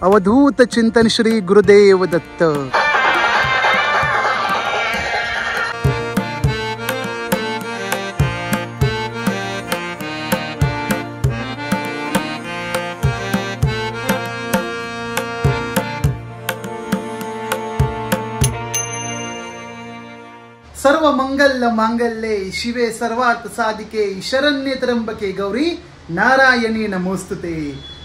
अवधूत चिंतन श्री गुरुदेव दत्त। सर्व मंगल मांगल्ये शिवे सर्वात साधिके शरण्ये त्र्यंबके गौरी नारायणी नमोस्तुते।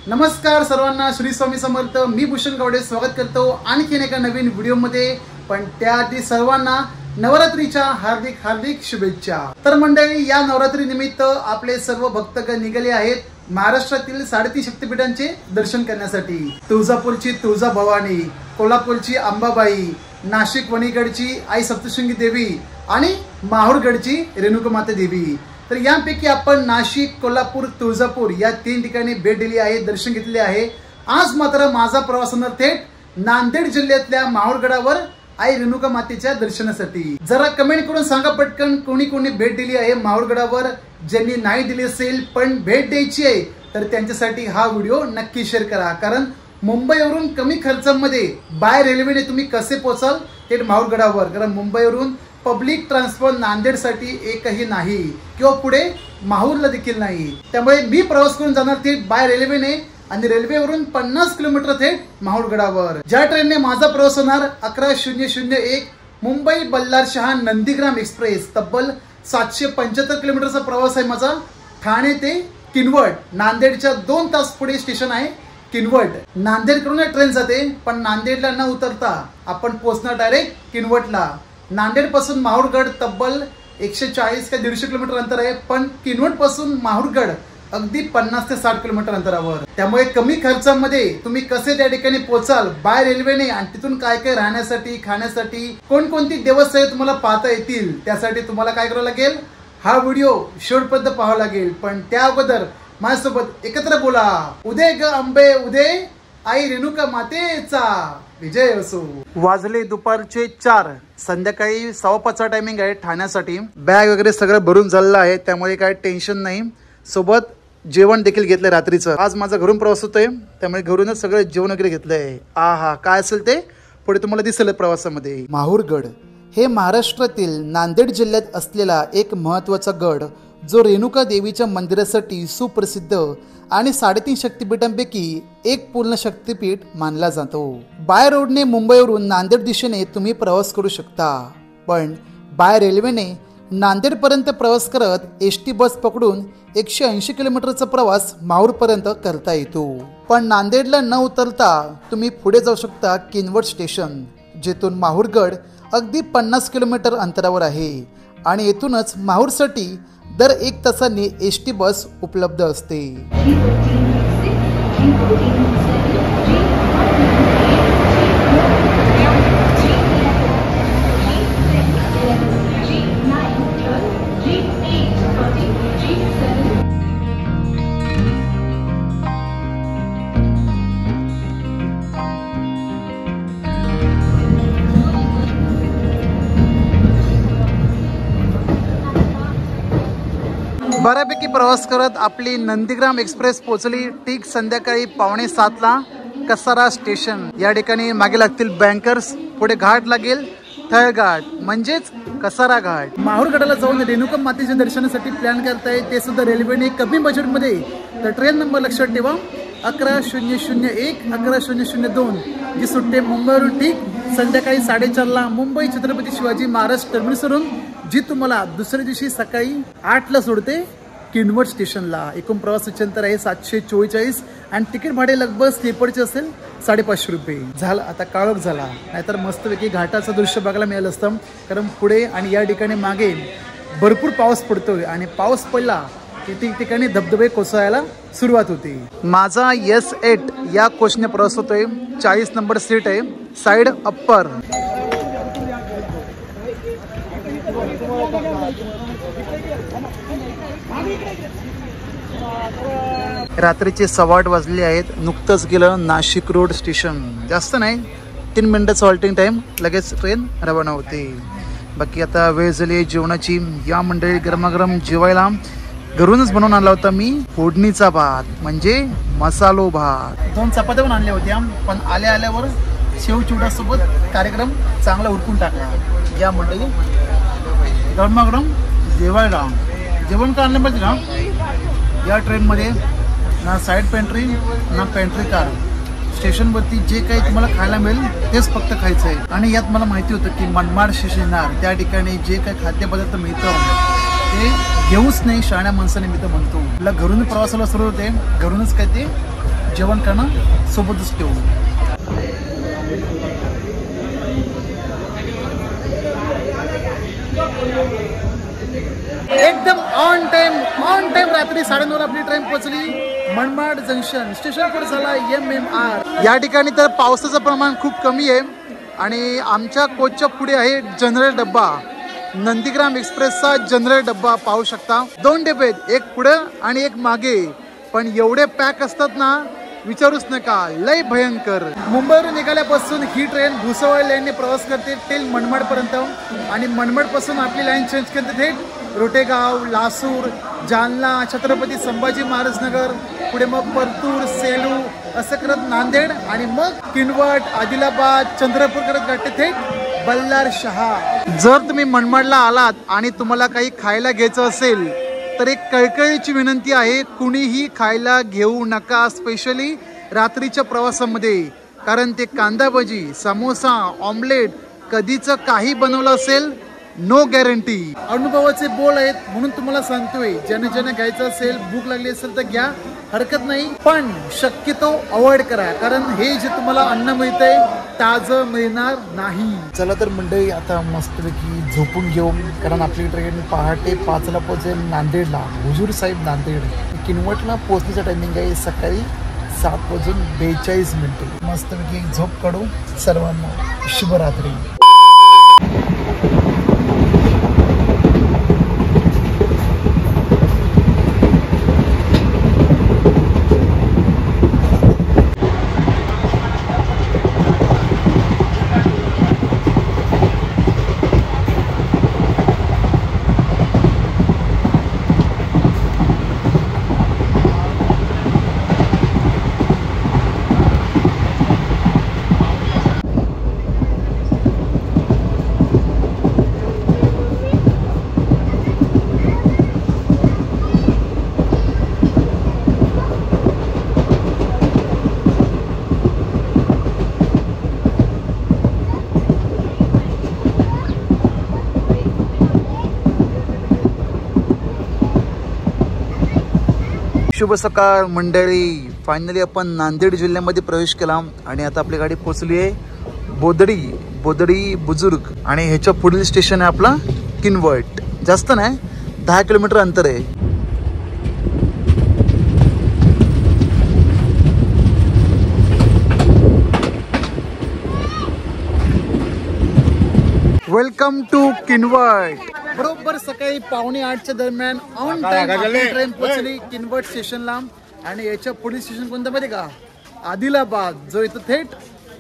नमस्कार सर्वांना, श्री स्वामी समर्थ। मी भूषण गावडे स्वागत करतो आणखीन एका नवीन व्हिडिओ मध्ये। पण त्याआधी सर्वांना नवरात्रीच्या हार्दिक हार्दिक शुभेच्छा। तर मंडळी, या नवरात्री निमित्त आपले सर्व भक्तगण निघाले आहेत महाराष्ट्रातील 3.5 शक्तिपीठांचे दर्शन करण्यासाठी। तुळजापूरची तुळजाभवानी, कोल्हापूरची अंबाबाई, नाशिक वणीगडची आई सप्तशृंगी देवी आणि माहूरगडची रेणुकामाता देवी। तर यापैकी आपण नाशिक, कोल्हापूर, तुळजापूर या 3 ठिकाणी भेट दिली आहे, दर्शन घेतले आहे। आज मात्र माझा प्रवास होणार थेट नांदेड जिल्ह्यातल्या माहूरगडावर आई रेणुकामातेच्या दर्शनासाठी। जरा कमेंट करून सांगा पटकन, कोणी कोणी भेट दिली आहे माहूरगडावर। ज्यांनी नाही दिली असेल पण भेट द्यायची आहे तर त्यांच्यासाठी हा व्हिडिओ नक्की शेअर करा। कारण मुंबईवरून कमी खर्चामध्ये बाय रेल्वेने तुम्ही कसे पोहोचाल थेट माहूरगडावर, कारण मुंबईवरून पब्लिक ट्रान्सपोर्ट नांदेडसाठी एकही नाही किंवा पुढे माहूरला देखील नाही। त्यामुळे मी प्रवास करून जाणार थेट बाय रेल्वेने आणि रेल्वेवरून 50 किलोमीटर थेट माहूरगडावर। ज्या ट्रेनने माझा प्रवास होणार 11:00 मुंबई बल्लार शहा नंदीग्राम एक्सप्रेस। तब्बल 775 किलोमीटरचा प्रवास आहे माझा। ठाणे ते किनवट, नांदेडच्या 2 तास पुढे स्टेशन आहे किनवट। नांदेडकडून ट्रेन जाते पण नांदेडला न उतरता आपण पोहोचणार डायरेक्ट किनवटला। नांदेड पासून माहूरगड तब्बल 140 ते 150 किलोमीटर अंतर आहे, पण किनवट पासून माहूरगड अगदी 50 ते 60 किलोमीटर अंतरावर। त्यामुळे कमी खर्चामध्ये तुम्ही कसे त्या ठिकाणी पोहोचाल बाय रेल्वेने आणि तिथून काय काय राहण्यासाठी, खाण्यासाठी, कोणकोणती देवस्थळे तुम्हाला पाहता येतील, त्यासाठी तुम्हाला काय करावं लागेल, हा व्हिडिओ शेवटपर्यंत पाहावा लागेल। पण त्या अगोदर माझ्यासोबत एकत्र बोला, उदय ग अंबे उदय, आई रेणुका मातेचा विजय असो। वाजले दुपारचे 4, संध्याकाळी 5:15 टायमिंग आहे ठाण्यासाठी। बॅग वगैरे सगळं भरून झालेलं आहे, त्यामुळे काय टेन्शन नाही। सोबत जेवण देखील घेतलंय रात्रीचं। आज माझा घरून प्रवास होतोय, त्यामुळे घरूनच सगळं जेवण वगैरे घेतलंय। आहा, काय असेल ते पुढे तुम्हाला दिसेल प्रवासामध्ये। माहूरगड हे महाराष्ट्रातील नांदेड जिल्ह्यात असलेला एक महत्वाचा गड, जो रेणुका देवीच्या मंदिरासाठी सुप्रसिद्ध आणि 3.5 शक्तिपीठांपैकी एक पूर्ण शक्तिपीठ मानला जातो। बाय रोडने मुंबईवरून नांदेड दिशेने तुम्ही प्रवास करू शकता, पण बाय रेल्वेने नांदेड पर्यंत प्रवास करत एसटी बस पकडून 180 किलोमीटरचा प्रवास माहूर पर्यंत करता येतो। पण नांदेडला न उतरता तुम्ही पुढे जाऊ शकता किनवट स्टेशन, जेथून माहूरगड अगदी 50 किलोमीटर अंतरावर आहे आणि येथूनच माहूरसाठी दर 1 तासाने एसटी बस उपलब्ध असते। बऱ्यापैकी प्रवास करत आपली नंदीग्राम एक्सप्रेस पोहोचली ठीक संध्याकाळी 6:45ला कसारा स्टेशन। या ठिकाणी मागे लागतील बँकर्स, पुढे घाट लागेल थळघाट म्हणजेच कसारा घाट। माहूरगडाला जाऊन रेणुका मातेच्या दर्शनासाठी प्लॅन करताय, ते सुद्धा रेल्वेने कमी बजेटमध्ये। तर ट्रेन नंबर लक्षात ठेवा 11:00 11:02 जी सुटते मुंबईवरून ठीक संध्याकाळी 4:30ला मुंबई छत्रपती शिवाजी महाराज टर्मिनसवरून, जी तुम्हाला दुसऱ्या दिवशी सकाळी 8ला सोडते किनवट स्टेशनला। एकूण प्रवासाचे अंतर आहे 744 आणि तिकीट भाडे लगभग स्लीपरचे असेल 550 रुपये। झालं आता काळोख झाला, नाहीतर मस्तपैकी घाटाचं दृश्य बघायला मिळालं असतं। कारण पुढे आणि या ठिकाणी मागे भरपूर पाऊस पडतोय आणि पाऊस पडला की ठिकाणी धबधबे कोसळायला सुरुवात होती। माझा S8 या कोचने प्रवास होतोय, 40 नंबर सीट आहे, साइड अप्पर। रात्रीचे 8:15 वाजले आहेत। नुकतंच गेलं नाशिक रोड स्टेशन, जास्त नाही 3 मिनिटाचं हॉल्टिंग टाइम, लगेच ट्रेन रवाना होते। बाकी आता वेळ झाली जेवणाची। या मंडळी गरमागरम जेवायला घरूनच बनवून आणला होता मी फोडणीचा भात म्हणजे मसालो भात. 2 चपात्या पण आणल्या होत्या, पण आल्यावर शेव चिवड्यासोबत कार्यक्रम चांगला उरकून टाकला. या मंडळी गरमागरम जेवायला जेवण का आणलं पाहिजे ना. या ट्रेनमध्ये ना साईड पेंट्री ना पेंट्री कार. स्टेशनवरती जे काही तुम्हाला खायला मिळेल तेच फक्त खायचं आहे. आणि यात मला माहिती होतं की मनमाड स्टेशनवर त्या ठिकाणी जे काही खाद्यपदार्थ मिळतं ते घेऊच नाही शहाण्या माणसाने मी तर म्हणतो. आपल्या घरून प्रवासाला सुरू होते, घरूनच काय ते जेवण करणं सोबतच ठेवू. एकदम ऑन टाइम रात्री 9:30 आपली ट्रेन पोहोचली. मनमाड जंक्शन स्टेशन पर झाला MMR. या ठिकाणी तर पावसाचं प्रमाण खूप कमी आहे आणि आमच्या कोचच्या पुढे आहे जनरल डब्बा. नंदीग्राम एक्सप्रेसचा जनरल डब्बा पाहू शकता. 2 डबे आहेत, एक पुढं आणि एक मागे, पण एवढे पॅक असतात ना विचारूच नका, लय भयंकर. मुंबईवरून निघाल्यापासून ही ट्रेन भुसावळ लाईनने प्रवास करते टेल मनमाड पर्यंत आणि मनमाड पासून आपली लाईन चेंज करते थेट रोटेगाव, लासूर, जालना, छत्रपती संभाजी महाराज नगर, पुढे मग परतूर, सेलू असं करत नांदेड आणि मग किनवट, आदिलाबाद, चंद्रपूर करत गाठते थेट बल्लार शहा. जर तुम्ही मनमाडला आलात आणि तुम्हाला काही खायला घ्यायचं असेल तर एक कळकळीची विनंती आहे, कुणीही खायला घेऊ नका, स्पेशली रात्रीच्या प्रवासामध्ये. कारण ते कांदा भजी, समोसा, ऑमलेट कधीचं काही बनवलं असेल, नो गॅरंटी. अनुभवाचे बोल आहेत म्हणून तुम्हाला सांगतोय, ज्याने घ्यायचं असेल, भूक लागली असेल तर घ्या, हरकत नाही, पण शक्यतो अवॉइड करा. कारण हे जे तुम्हाला अन्न मिळतंय ताजं मिळणार नाही. चला तर मंडळी आता मस्तपैकी झोपून घेऊ, कारण आपली ट्रेन पहाटे 5ला पोहोचेल नांदेडला, हुजूर साहेब नांदेड. किनवटला पोहोचण्याचा टायमिंग आहे सकाळी 7:42. मस्तपैकी झोप काढू. सर्वांना शुभरात्री. शुभ सकाळ मंडळी. फायनली आपण नांदेड जिल्ह्यामध्ये प्रवेश केला आणि आता आपली गाडी पोहोचली आहे बोदडी बुजुर्ग आणि ह्याच्या पुढील स्टेशन आहे आपला किनवट. जास्त नाही, 10 किलोमीटर अंतर आहे. Welcome to Kinwat. बरोबर सकाळी 7:45 दरम्यान ऑन टाइम ट्रेन पोहोचली किनवट स्टेशनला. आणि याच्या पुढील स्टेशन कोणतं माहिती का? आदिलाबाद, जो इथं थेट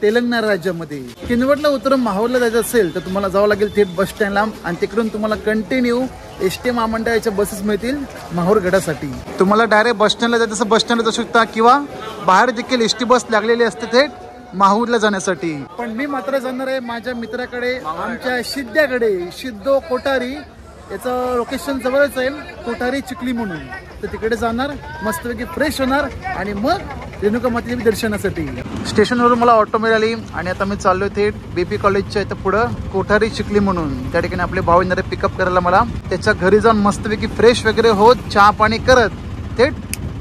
तेलंगणा राज्यामध्ये. किनवटला उतरून माहूरला जायचं असेल तर तुम्हाला जावं लागेल थेट बस स्टँडला आणि तिकडून तुम्हाला कंटिन्यू ST महामंडळाच्या बसेस मिळतील माहूरगडासाठी. तुम्हाला डायरेक्ट बस स्टँडला जायचं असेल बस स्टँडला जाऊ शकता किंवा बाहेर देखील ST बस लागलेली असते थेट माहूरला जाण्यासाठी. पण मी मात्र जाणार आहे माझ्या मित्राकडे, आमच्या शिद्द्याकडे. शिद्दो कोठारी याचं लोकेशन जवळच आहे, कोठारी चिखली म्हणून. तर तिकडे जाणार, मस्तपैकी फ्रेश होणार आणि मग रेणुका मातेच्या दर्शनासाठी. स्टेशनवरून मला ऑटो मिळाली आणि आता मी चाललोय थेट BP कॉलेजच्या इथं पुढं कोठारी चिखली म्हणून. त्या ठिकाणी आपले भाऊ येणारे पिकअप करायला मला. त्याच्या घरी जाऊन मस्तपैकी फ्रेश वगैरे होत चहा पाणी करत थेट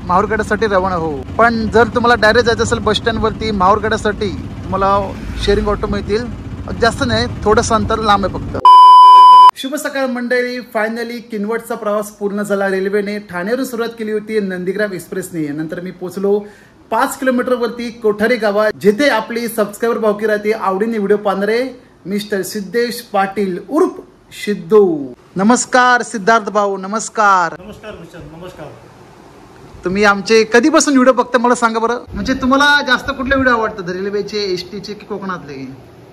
माहूरगडासाठी रवाना हो. पण जर तुम्हाला डायरेक्ट जायचं असेल बस स्टँडवरती माहूरगडासाठी तुम्हाला शेअरिंग ऑटो मिळतील. जास्त नाही, थोडंसं अंतर लांब आहे फक्त. शुभ सकाळ मंडळी. फायनली किनवटचा प्रवास पूर्ण झाला. रेल्वेने ठाण्यावरून सुरुवात केली होती नंदीग्राम एक्सप्रेसने. नंतर मी पोहोचलो 5 किलोमीटरवरती कोठारी गावात, जिथे आपली सबस्क्रायबर भावकी राहते, आवडीने व्हिडिओ पाहणारे मिस्टर सिद्धेश पाटील उर्फ सिद्धू. नमस्कार सिद्धार्थ भाऊ. नमस्कार. नमस्कार. तुम्ही आमचे कधीपासून व्हिडिओ बघता मला सांगा बरं. म्हणजे तुम्हाला जास्त कुठले व्हिडिओ आवडतात, रेल्वेचे, STचे की कोकणातले?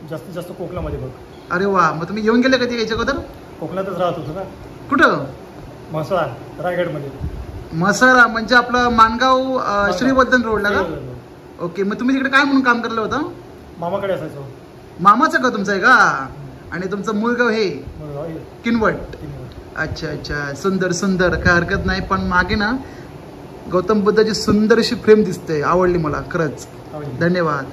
जास्तीत जास्त कोकणामध्ये बघ. अरे वा, मग तुम्ही येऊन गेले कधी याच्या अगोदर? कोकणातच राहत होतो ना. कुठं? म्हसळा रायगडमध्ये. म्हसळा म्हणजे आपलं माणगाव श्रीवर्धन रोडला का? ओके, मग तुम्ही तिकडे काय म्हणून काम करलं होतं? मामाकडे असायचो. मामाचं गाव तुमचं आहे का? आणि तुमचं मूळ गाव हे किनवट. अच्छा अच्छा, सुंदर सुंदर, काय हरकत नाही. पण मागे ना गौतम बुद्धाची सुंदर अशी फ्रेम दिसते, आवडली मला खरंच, धन्यवाद.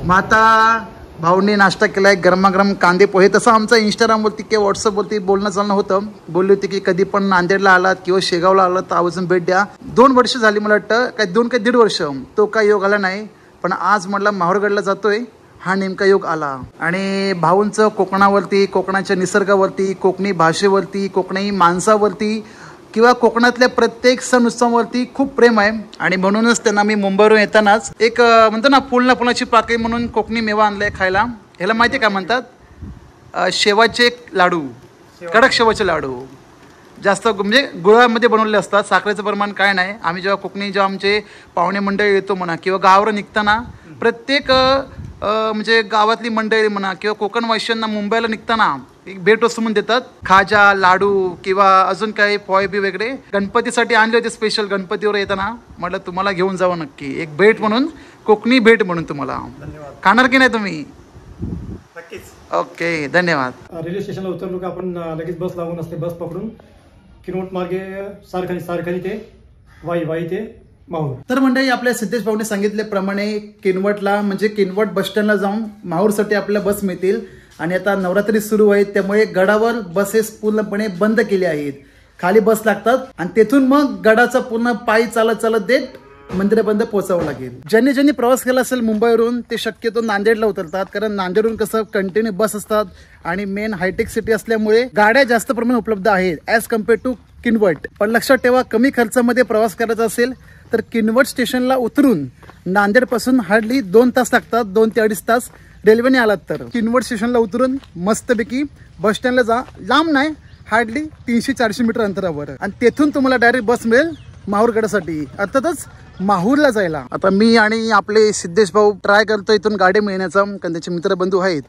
मग आता भाऊने नाश्ता केलाय, गरमागरम कांदे पोहे. तसं आमचं इंस्टाग्रामवरती किंवा व्हॉट्सअपवरती बोलणं चालणं होतं. बोलली होती की कधी पण नांदेडला आलात किंवा शेगावला आलात तर आवर्जून भेट द्या. 2 वर्ष झाली मला वाटतं, काय 2 काय 1.5 वर्ष, तो काय योग आला नाही. पण आज म्हटलं माहूरगडला जातोय, हा नेमका योग आला. आणि भाऊंचं कोकणावरती, कोकणाच्या निसर्गावरती, कोकणी भाषेवरती, कोकणी माणसावरती किंवा कोकणातल्या प्रत्येक सण उत्सवावरती खूप प्रेम आहे. आणि म्हणूनच त्यांना मी मुंबईवरून येतानाच एक म्हणतो ना फुल ना फुलाची पाकळी म्हणून कोकणी मेवा आणलाय खायला. ह्याला माहिती आहे काय म्हणतात? शेवाचे लाडू, कडक शेवाचे लाडू. जास्त म्हणजे गुळामध्ये बनवलेले असतात, साखरेचं प्रमाण काय नाही. आम्ही जेव्हा कोकणी जेव्हा आमचे पाहुणे मंडळी येतो म्हणा किंवा गावावर निघताना प्रत्येक म्हणजे गावातली मंडळी म्हणा किंवा कोकणवासियांना मुंबईला निघताना एक भेट वस्तू म्हणून देतात, खाजा, लाडू किंवा अजून काही पोहे बी वगैरे. गणपतीसाठी आणले होते स्पेशल, गणपतीवर येताना म्हटलं तुम्हाला घेऊन जावं नक्की, एक भेट म्हणून, कोकणी भेट म्हणून तुम्हाला. खाणार की नाही तुम्ही? नक्कीच. ओके, धन्यवाद. रेल्वे स्टेशनला उतरलो का आपण लगेच बस लागून असते, बस पकडून किनवट मार्गे सारखानी ते वाई ते माहूर. तर मंडळी, आपल्या सिद्धेश भाऊने सांगितल्याप्रमाणे किनवटला म्हणजे किनवट बस स्टँडला जाऊन माहूरसाठी आपल्याला बस मिळतील. आणि आता नवरात्री सुरू आहे त्यामुळे गडावर बसेस पूर्णपणे बंद केले आहेत. खाली बस लागतात आणि तेथून मग गडाचा पूर्ण पायी चालत देत मंदिरापर्यंत पोहोचावं लागेल. ज्यांनी प्रवास केला असेल मुंबईवरून ते शक्यतो नांदेडला उतरतात, कारण नांदेडवरून कसं कंटिन्यू बस असतात आणि मेन हायटेक सिटी असल्यामुळे गाड्या जास्त प्रमाणात उपलब्ध आहेत ॲज कम्पेअर टू किनवट. पण लक्षात ठेवा, कमी खर्चामध्ये प्रवास करायचा असेल तर किनवट स्टेशनला उतरून नांदेडपासून हार्डली 2 तास लागतात, 2 ते 2.5 तास रेल्वेने आलात तर. किनवट स्टेशनला उतरून मस्तपैकी बस स्टँडला जा, लांब नाही, हार्डली 300-400 मीटर अंतरावर. आणि तेथून तुम्हाला डायरेक्ट बस मिळेल माहूरगडासाठी, अर्थातच माहूरला जायला. आता मी आणि आपले सिद्धेश भाऊ ट्राय करतो इथून गाडी मिळण्याचा, कारण त्याचे मित्रबंधू आहेत.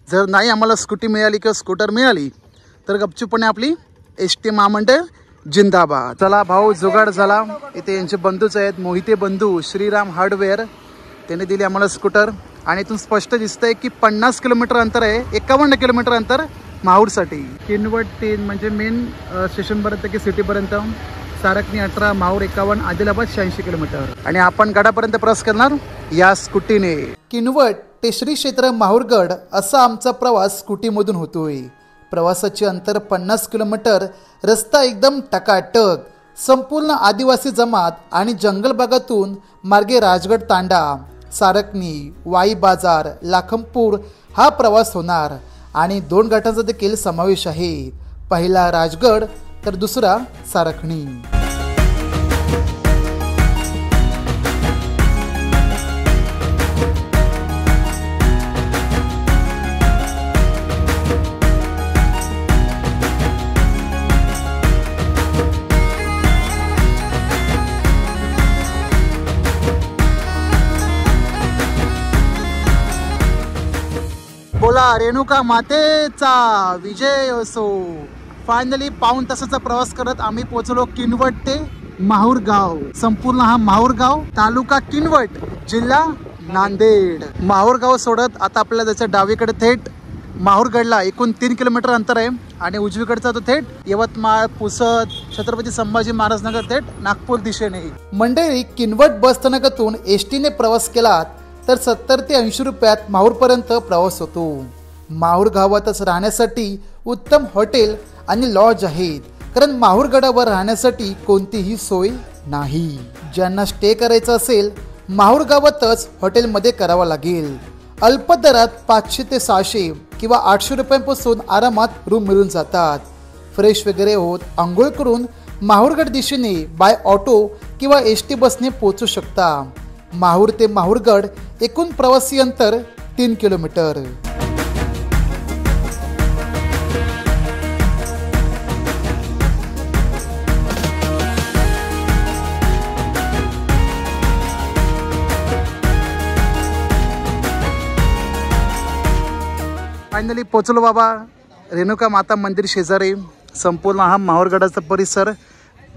जर नाही आम्हाला स्कूटी मिळाली किंवा स्कूटर मिळाली तर गपचूपणे आपली ST महामंडळ जिंदाबाद. चला भाऊ, जुगाड झाला. इथे यांचे बंधूच आहेत, मोहिते बंधू, श्रीराम हार्डवेअर, त्याने दिली आम्हाला स्कूटर. आणि इथून स्पष्ट दिसतंय की 50 किलोमीटर अंतर आहे, 51 किलोमीटर अंतर माहूरसाठी. किनवट 3 म्हणजे मेन स्टेशनपर्यंत की सिटीपर्यंत, सारकनी 18, माहूर 51, आदिलाबाद 86 किलोमीटर. आणि आपण गडापर्यंत प्रवास करणार या स्कूटीने. किनवट ते श्री क्षेत्र माहूरगड असा आमचा प्रवास स्कूटीमधून होतोय. प्रवासाचे अंतर 50 किलोमीटर, रस्ता एकदम टकाटक, संपूर्ण आदिवासी जमात आणि जंगल भागातून मार्गे राजगड तांडा, सारकनी, वाई बाजार, लाखमपूर हा प्रवास होणार. आणि 2 घाटांचा देखील समावेश आहे, पहिला राजगड तर दुसरा सारकणी. बोला रेणुका मातेचा विजय असो. फायनली 1.5 तासाचा प्रवास करत आम्ही पोहोचलो किनवट ते माहूर गाव. संपूर्ण हा माहूर गाव, तालुका किनवट, जिल्हा नांदेड. माहूर गाव सोडत आता आपल्याला जायचं डावीकडे थेट माहूरगडला. एकूण 3 किलोमीटर अंतर आहे. आणि उजवीकडचा तो थेट यवतमाळ, पुसद, छत्रपती संभाजी महाराज नगर, थेट नागपूर दिशेने. मंडळी, किनवट बस स्थानकातून ST ने प्रवास केलात तर 70 ते 80 रुपयात माहूरपर्यंत प्रवास होतो. माहूर गावातच राहण्यासाठी उत्तम हॉटेल आणि लॉज आहेत, कारण माहूरगडावर राहण्यासाठी कोणतीही सोय नाही. ज्यांना स्टे करायचा असेल माहूर गावातच हॉटेलमध्ये करावा लागेल. अल्प दरात 500 ते 600 किंवा 800 रुपयांपासून आरामात रूम मिळून जातात. फ्रेश वगैरे होत आंघोळ करून माहूरगड दिशेने बाय ऑटो किंवा ST बसने पोहोचू शकता. माहूर ते माहूरगड एकूण प्रवासी अंतर 3 किलोमीटर. फायनली पोचलो बाबा रेणुका माता मंदिर शेजारी. संपूर्ण हा माहूरगडाचा परिसर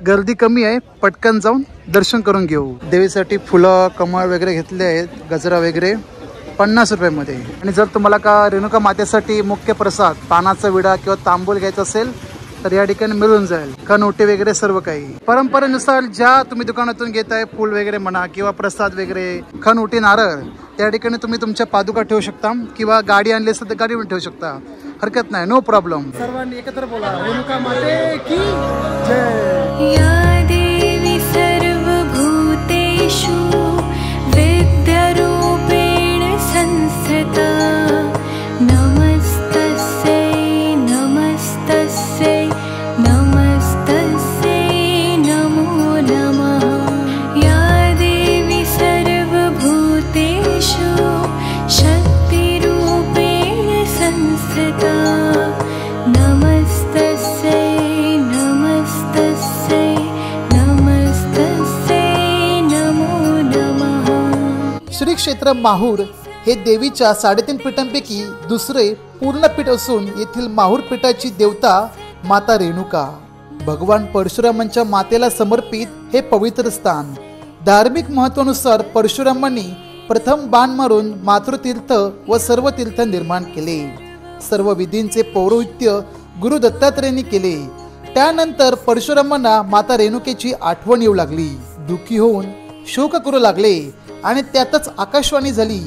गर्दी कमी आहे, पटकन जाऊन दर्शन करून घेऊ. देवीसाठी फुलं कमळ वगैरे घेतले आहेत, गजरा वगैरे 50 रुपयामध्ये. आणि जर तुम्हाला का रेणुका मातेसाठी मुख्य प्रसाद पानाचा विडा किंवा तांबूल घ्यायचा असेल तर या ठिकाणी मिळून जाईल. खनोटे वगैरे सर्व काही परंपरेनुसार ज्या तुम्ही दुकानातून घेताय, फूल वगैरे म्हणा किंवा प्रसाद वगैरे, खनोटी नारळ, त्या ठिकाणी तुम्ही तुमच्या पादुका ठेवू शकता किंवा गाडी आणली असेल तर गाडीवर ठेवू शकता, हरकत नाही, नो प्रॉब्लेम. सर्वांनी एकत्र बोला, रेणुका माते की जय. या देवी सर्वभूतेषु विद्यारूपेण संस्थिता नमस्तस्यै नमस्तस्यै नमस्तस्यै नमो नमः. या देवी सर्वभूतेषु शक्तिरूपेण संस्थिता नमस्तस्यै नमस्तस्यै नमस्तस्यै नमो नमः. श्री क्षेत्र माहूर हे देवीच्या 3.5 पीठांपैकी दुसरे पूर्ण पीठ असून येथील माहूर पीठाची देवता माता रेणुका, भगवान परशुरामांच्या मातेला समर्पित हे पवित्र स्थान. धार्मिक महत्वानुसार परशुरामांनी प्रथम बाण मारून मातृतीर्थ व सर्व तीर्थ निर्माण केले. सर्व विधींचे पौरोहित्य गुरु दत्तात्रेयांनी केले. त्यानंतर परशुरामांना माता रेणुकेची आठवण येऊ लागली. दुःखी होऊन शोक करू लागले आणि त्यातच आकाशवाणी झाली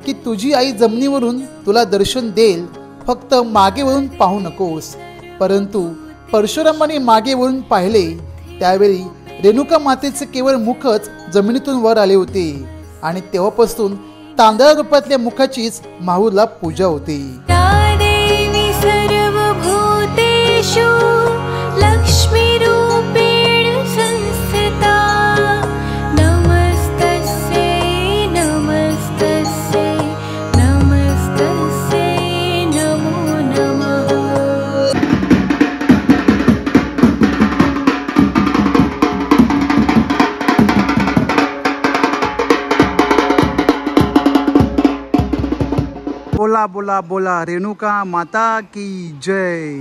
की तुझी आई जमिनीवरून तुला दर्शन देईल, फक्त मागे वळून पाहू नकोस. परंतु परशुरामांनी मागे वळून पाहिले त्यावेळी रेणुका मातेचे केवळ मुखच जमिनीतून वर आले होते आणि तेव्हापासून तांदळा रूपातल्या मुखाचीच माहूरला पूजा होते. या देवी सर्वभूतेषु लक्ष्मीरूपेण संस्थिता नमस्तस्यै नमस्तस्यै नमस्तस्यै नमो नमः. बोला बोला बोला रेणुका माता की जय.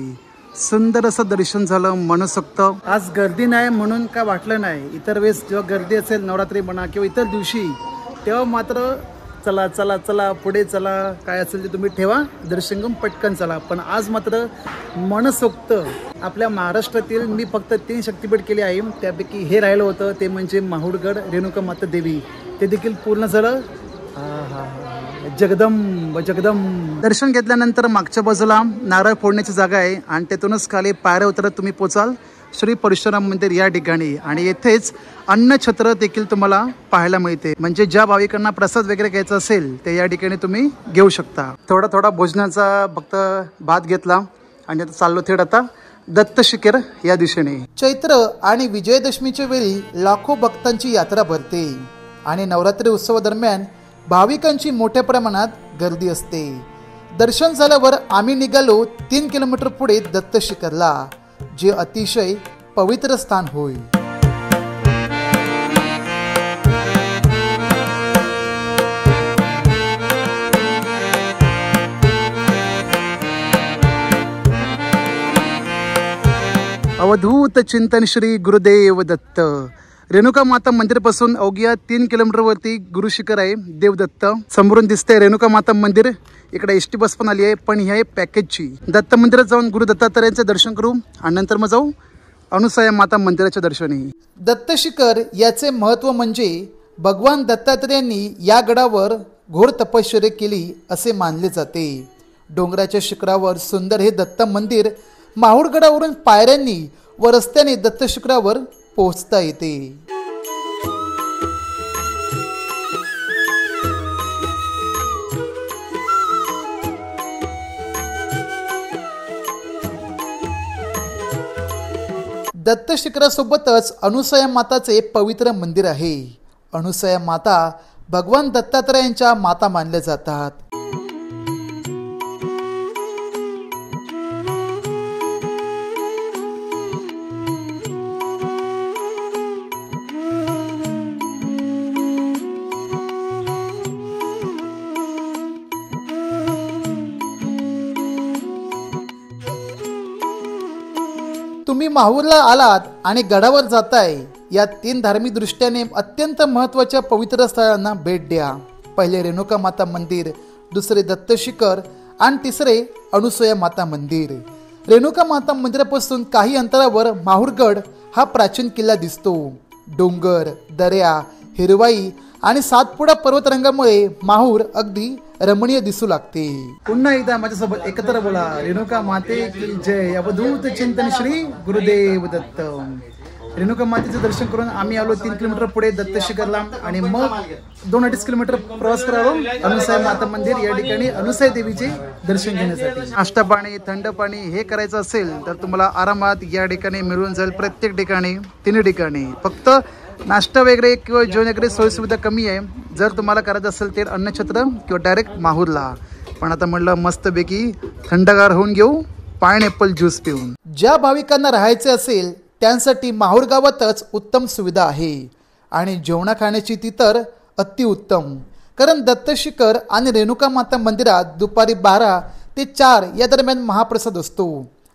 सुंदर असं दर्शन झालं, मनसोक्त. आज गर्दी नाही म्हणून काय वाटलं नाही. इतर वेळेस जेव्हा गर्दी असेल, नवरात्री म्हणा किंवा इतर दिवशी, तेव्हा मात्र चला चला चला पुढे चला, काय असेल ते तुम्ही ठेवा, दर्शन घेऊन पटकन चला. पण आज मात्र मनसोक्त. आपल्या महाराष्ट्रातील मी फक्त 3 शक्तिपीठ केले आहे, त्यापैकी हे राहिलं होतं ते म्हणजे माहूरगड रेणुका माता देवी. ते देखील पूर्ण झालं. जगदंब जगदंब. दर्शन घेतल्यानंतर मागच्या बाजूला नारळ फोडण्याची जागा आहे आणि तेथूनच खाली पायऱ्या उतरत तुम्ही पोचाल श्री परशुराम मंदिर या ठिकाणी. आणि येथेच अन्नछत्र देखील तुम्हाला पाहायला मिळते. म्हणजे ज्या भाविकांना प्रसाद वगैरे घ्यायचा असेल ते या ठिकाणी तुम्ही घेऊ शकता. थोडा थोडा भोजनाचा फक्त भात घेतला आणि आता चाललो थेट आता दत्त शिखर या दिशेने. चैत्र आणि विजयदशमीच्या वेळी लाखो भक्तांची यात्रा भरते आणि नवरात्री उत्सवादरम्यान भाविकांची मोठ्या प्रमाणात गर्दी असते. दर्शन झाल्यावर आम्ही निघालो 3 किलोमीटर पुढे दत्त शिखरला, जे अतिशय पवित्र स्थान होय. अवधूत चिंतन श्री गुरुदेव दत्त. रेणुका माता मंदिरापासून अवघ्या 3 किलोमीटरवरती गुरु शिखर आहे देवदत्त. समोरून दिसते रेणुका माता मंदिर. इकडे एसटी बस पण आली आहे, पण ही आहे पॅकेजची. दत्त मंदिरात जाऊन गुरु दत्तात्रेयांचे दर्शन करू आणि नंतर मग जाऊ अनुसया माता मंदिराच्या दर्शनी. दत्त शिखर याचे महत्व म्हणजे भगवान दत्तात्रेयांनी या गडावर घोर तपश्चर्या केली असे मानले जाते. डोंगराच्या शिखरावर सुंदर हे दत्त मंदिर माहूरगडावरून पायऱ्यांनी व रस्त्याने दत्त शिखरावर पोहोचता येते. दत्त शिखरासोबतच अनुसया माताचे पवित्र मंदिर आहे. अनुसया माता भगवान दत्तात्रेयांच्या माता मानल्या जातात. तुम्ही माहूरला आलात आणि गडावर जाताय, या 3 धार्मिक दृष्ट्याने अत्यंत महत्त्वाच्या पवित्र स्थळांना भेट द्या. पहिले रेणुका माता मंदिर, दुसरे दत्त शिखर आणि तिसरे अनुसूया माता मंदिर. रेणुका माता मंदिरापासून काही अंतरावर माहूरगड हा प्राचीन किल्ला दिसतो. डोंगर, दऱ्या, हिरवाई आणि सातपुडा पर्वतरंगामुळे माहूर अगदी रमणीय दिसू लागते. पुन्हा एकदा माझ्यासोबत एकत्र बोला, रेणुका माते की जय. अवधूत चिंतन श्री गुरुदेव दत्त. रेणुका मातेचं दर्शन करून आम्ही आलो 3 किलोमीटर पुढे दत्त शिखरला आणि मग 2-2.5 किलोमीटर प्रवास करालो अनुसूया माता मंदिर या ठिकाणी अनुसूया देवीचे दर्शन घेण्यासाठी. नाश्ता पाणी, थंड पाणी हे करायचं असेल तर तुम्हाला आरामात या ठिकाणी मिळून जाईल. प्रत्येक ठिकाणी 3 ठिकाणी फक्त नाश्ता वगैरे किंवा जेवण वगैरे सोयीसुविधा कमी आहे. जर तुम्हाला करायचं असेल तर अन्नछत्र किंवा डायरेक्ट माहूरला. पण आता म्हणलं मस्तपैकी थंडगार होऊन घेऊ पायनॅपल ज्यूस पिऊन. ज्या भाविकांना राहायचे असेल त्यांसाठी माहूर गावातच उत्तम सुविधा आहे आणि जेवणा खाण्याची ती तर अतिउत्तम. कारण दत्त शिखर आणि रेणुका माता मंदिरात दुपारी 12 ते 4 या दरम्यान महाप्रसाद असतो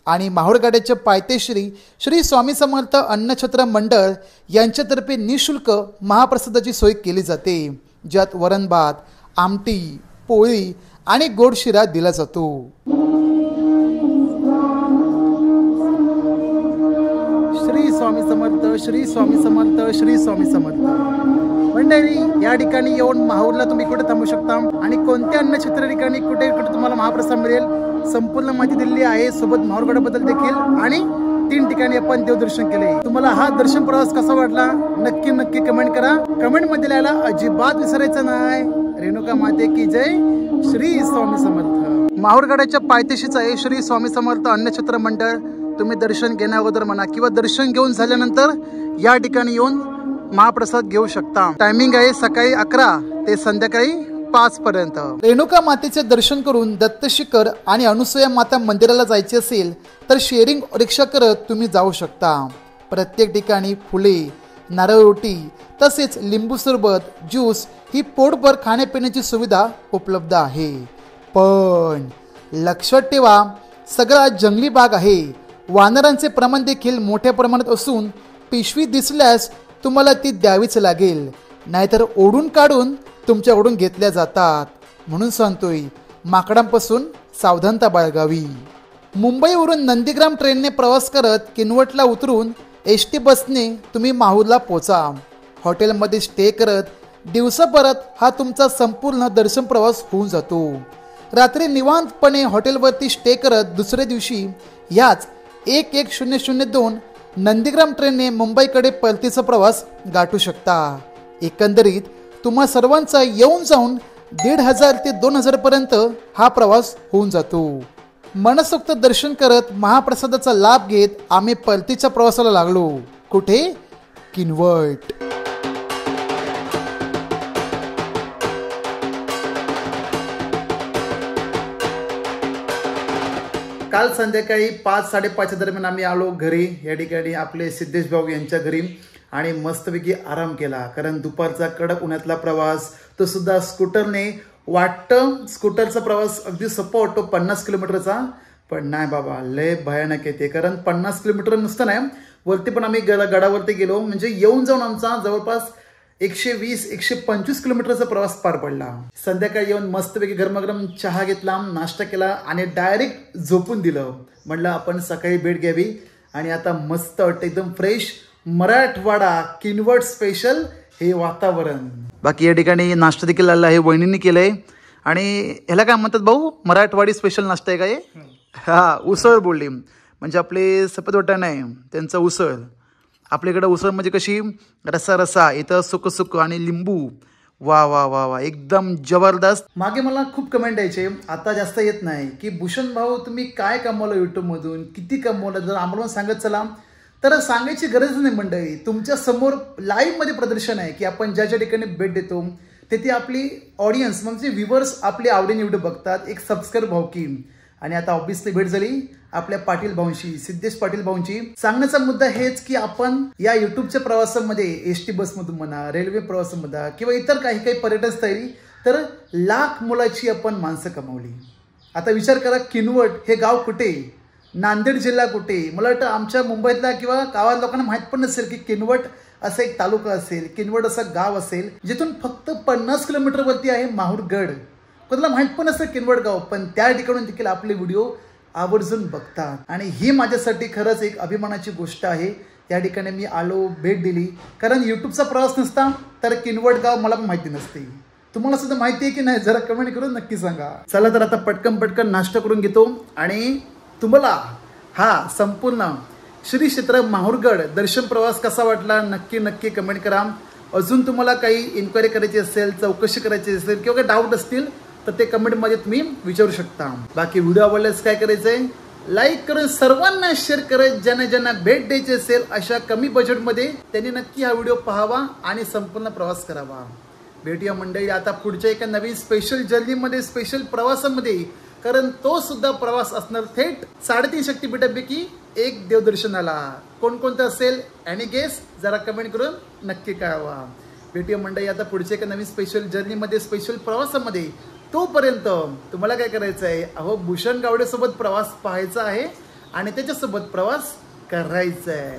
आणि माहूरगडाच्या पायथ्याशी श्री स्वामी समर्थ अन्नछत्र मंडळ यांच्यातर्फे निशुल्क महाप्रसादाची सोय केली जाते, ज्यात वरण भात, आमटी, पोळी आणि गोड शिरा दिला जातो. श्री स्वामी समर्थ, श्री स्वामी समर्थ, श्री स्वामी समर्थ. मंडळी, या ठिकाणी येऊन माहूरला तुम्ही कुठे थांबू शकता आणि कोणत्या अन्नछत्र ठिकाणी कुठे कुठे तुम्हाला महाप्रसाद मिळेल संपूर्ण माहिती दिलेली आहे. सोबत माहूरगडाबद्दल देखील आणि 3 ठिकाणी आपण देवदर्शन केले. तुम्हाला हा दर्शन प्रवास कसा वाटला नक्की कमेंट करा. कमेंट मध्ये लिहायला अजिबात विसरायचं नाही. रेणुका माते की जय, श्री स्वामी समर्थ. माहूरगडाच्या पायथ्याशीच आहे श्री स्वामी समर्थ अन्नछत्र मंडळ. तुम्ही दर्शन घेण्या अगोदर म्हणा किंवा दर्शन घेऊन झाल्यानंतर या ठिकाणी येऊन महाप्रसाद घेऊ शकता. टायमिंग आहे सकाळी 11 ते संध्याकाळी 5 पर्यंत. रेणुका मातेचे दर्शन करून दत्त शिखर आणि अनुसूया माता मंदिराला जायचे असेल तर शेअरिंग रिक्षा करत तुम्ही जाऊ शकता. प्रत्येक ठिकाणी फुले, नारळ रोटी तसेच लिंबू सरबत, ज्यूस ही पोटभर खाण्यापिण्याची सुविधा उपलब्ध आहे. पण लक्षात ठेवा, सगळा जंगली भाग आहे. वानरांचे प्रमाण देखील मोठ्या प्रमाणात असून पिशवी दिसल्यास तुम्हाला ती द्यावीच लागेल, नाहीतर ओढून काढून तुमच्याकडून घेतल्या जातात. म्हणून सांगतोय, माकडांपासून सावधानता बाळगावी. मुंबईवरून नंदीग्राम ट्रेनने प्रवास करत किनवटला उतरून एस टी बसने तुम्ही माहूरला पोचा. हॉटेलमध्ये स्टे करत दिवसाभरात हा तुमचा संपूर्ण दर्शन प्रवास होऊन जातो. रात्री निवांतपणे हॉटेलवरती स्टे करत दुसऱ्या दिवशी ह्याच 11:00-2 नंदीग्राम ट्रेनने मुंबईकडे परतीचा प्रवास गाठू शकता. एकंदरीत तुम्हा सर्वांचा येऊन जाऊन 1,500 ते 2,000 पर्यंत हा प्रवास होऊन जातो. मनसोक्त दर्शन करत महाप्रसादाचा लाभ घेत आम्ही परतीच्या प्रवासाला लागलो. कुठे? किनवट. काल संध्याकाळी 5-5:30 दरम्यान आम्ही आलो घरी. या ठिकाणी आपले सिद्धेश भाऊ यांच्या घरी आणि मस्तपैकी आराम केला. कारण दुपारचा कडक उन्हातला प्रवास तो सुद्धा स्कूटरने. वाटतं स्कूटरचा प्रवास अगदी सोपा वाटतो 50 किलोमीटरचा, पण नाही बाबा, लय भयानक येते. कारण 50 किलोमीटर नुसतं नाही, वरती पण आम्ही गडावरती गेलो. म्हणजे येऊन जाऊन आमचा जवळपास 120-125 किलोमीटरचा प्रवास पार पडला. संध्याकाळी येऊन मस्तपैकी गरमागरम चहा घेतला, नाश्ता केला आणि डायरेक्ट झोपून दिलं. म्हटलं आपण सकाळी भेट घ्यावी आणि आता मस्त वाटतं, एकदम फ्रेश मराठवाडा किनवट स्पेशल हे वातावरण. बाकी या ठिकाणी नाश्ता देखील आला आहे, वहिनींनी केलंय. आणि ह्याला काय म्हणतात भाऊ? मराठवाडी स्पेशल नाश्ता आहे काय? हा, उसळ बोलली. म्हणजे आपले सफेद वाटाणा आहे त्यांचा उसळ. आपल्याकडे उसळ म्हणजे कशी रसा, इथं सुक आणि लिंबू. वा वा वा वा, एकदम जबरदस्त. मागे मला खूप कमेंट यायचे, आता जास्त येत नाही, की भूषण भाऊ तुम्ही काय कमवलं युट्यूबमधून, किती कमवलं? जर आम्हाला सांगत चला तर सांगायची गरज नाही मंडळी. तुमच्या समोर लाईव्ह मध्ये प्रदर्शन आहे की आपण ज्या ज्या ठिकाणी भेट देतो तिथे आपली ऑडियन्स म्हणजे व्ह्युअर्स आपली आवडीने व्हिडिओ बघतात. एक सबस्क्राईब भाऊ की. आणि आता ऑब्विसली भेट झाली आपल्या पाटील भाऊंशी, सिद्धेश पाटील भाऊंची. सांगण्याचा मुद्दा हेच की आपण या युट्यूबच्या प्रवासामध्ये एसटी बसमधून म्हणा, रेल्वे प्रवासामध्ये किंवा इतर काही पर्यटन स्थळी तर लाख मोलाची आपण माणसं कमावली. आता विचार करा, किनवट हे गाव कुठे? नांदेड जिल्हा कुठे? मला वाटतं आमच्या मुंबईतल्या किंवा गावात लोकांना माहित पण नसेल की किनवट असं एक तालुका असेल, किनवट असं गाव असेल, जिथून फक्त 50 किलोमीटरवरती आहे माहूरगड. कोणाला माहित पण नसतं किनवट गाव, पण त्या ठिकाणून देखील आपले व्हिडिओ आवर्जून बघतात. आणि ही माझ्यासाठी खरंच एक अभिमानाची गोष्ट आहे. त्या ठिकाणी मी आलो, भेट दिली. कारण यूट्यूबचा प्रवास नसता तर किनवट गाव मला पण माहिती नसते. तुम्हाला सुद्धा माहिती आहे की नाही? जरा कमेंट करून नक्की सांगा. चला तर आता पटकन नाश्ता करून घेतो आणि तुम्हाला हा संपूर्ण श्री क्षेत्र माहूरगड दर्शन प्रवास कसा वाटला नक्की कमेंट करा. अजून तुम्हाला काही इन्क्वायरी करायची असेल, चौकशी करायची असेल किंवा काही डाऊट असतील तर ते कमेंटमध्ये तुम्ही विचारू शकता. बाकी व्हिडिओ आवडल्यास काय करायचंय? लाईक करून सर्वांना शेअर करत ज्यांना भेट द्यायची असेल अशा कमी बजेटमध्ये त्यांनी नक्की हा व्हिडिओ पाहावा आणि संपूर्ण प्रवास करावा. भेटूया मंडळी आता पुढच्या एका नवीन स्पेशल जर्नीमध्ये, स्पेशल प्रवासामध्ये. कारण तो सुद्धा प्रवास असणार थेट 3.5 शक्तिपीठापैकी एक देवदर्शनाला. कोणकोणतं असेल आणि गेस जरा कमेंट करून नक्की कळवा. भेटूया मंडळी आता पुढच्या एका नवीन स्पेशल जर्नीमध्ये, स्पेशल प्रवासामध्ये. तोपर्यंत तुम्हाला काय करायचं आहे? अहो भूषण गावडे सोबत प्रवास पाहायचा आहे आणि त्याच्यासोबत प्रवास करायचा आहे.